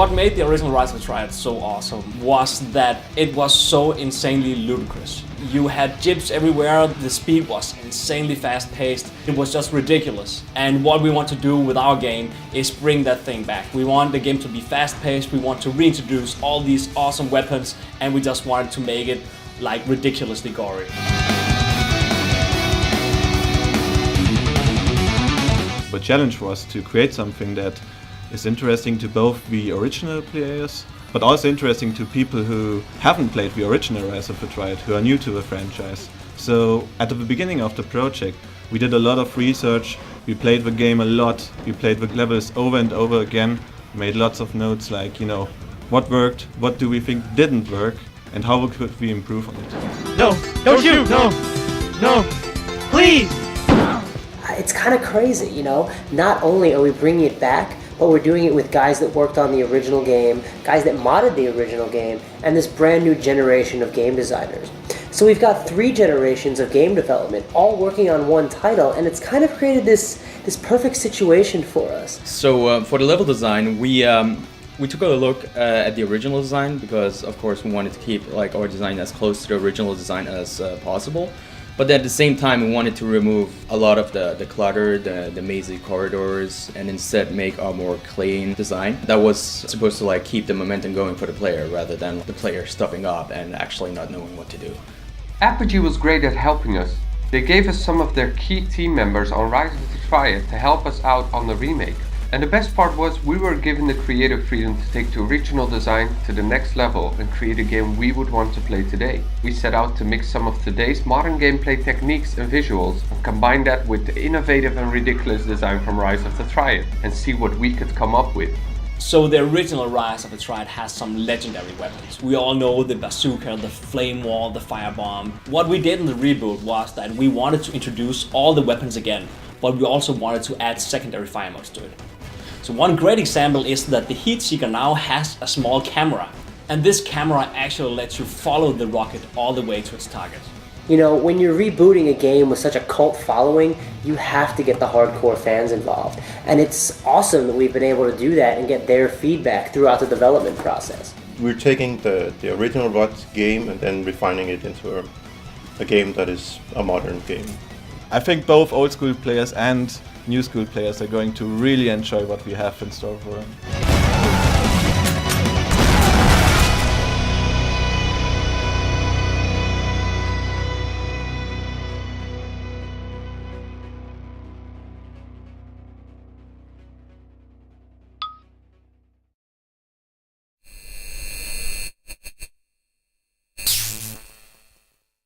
What made the original Rise of the Triad so awesome was that it was so insanely ludicrous. You had gyps everywhere, the speed was insanely fast-paced, it was just ridiculous. And what we want to do with our game is bring that thing back. We want the game to be fast-paced, we want to reintroduce all these awesome weapons, and we just wanted to make it like ridiculously gory. The challenge was to create something that is interesting to both the original players, but also interesting to people who haven't played the original Rise of the Triad, who are new to the franchise. So at the beginning of the project, we did a lot of research, we played the game a lot, we played the levels over and over again, made lots of notes like, what worked, what do we think didn't work, and how could we improve on it. No, don't shoot! No, please! It's kind of crazy, Not only are we bringing it back, but we're doing it with guys that worked on the original game, guys that modded the original game, and this brand new generation of game designers. So we've got 3 generations of game development, all working on one title, and it's kind of created this perfect situation for us. So for the level design, we took a look at the original design because, of course, we wanted to keep our design as close to the original design as possible. But at the same time, we wanted to remove a lot of the clutter, the mazy corridors, and instead make a more clean design that was supposed to keep the momentum going for the player rather than the player stopping up and actually not knowing what to do. Apogee was great at helping us. They gave us some of their key team members on Rise of the Triad to help us out on the remake. And the best part was we were given the creative freedom to take the original design to the next level and create a game we would want to play today. We set out to mix some of today's modern gameplay techniques and visuals and combine that with the innovative and ridiculous design from Rise of the Triad and see what we could come up with. So the original Rise of the Triad has some legendary weapons. We all know the bazooka, the flame wall, the firebomb. What we did in the reboot was that we wanted to introduce all the weapons again, but we also wanted to add secondary fire modes to it. So one great example is that the Heat Seeker now has a small camera, and this camera actually lets you follow the rocket all the way to its target. When you're rebooting a game with such a cult following, you have to get the hardcore fans involved. And it's awesome that we've been able to do that and get their feedback throughout the development process. We're taking the original ROT game and then refining it into a game that is a modern game. I think both old school players and new school players are going to really enjoy what we have in store for them.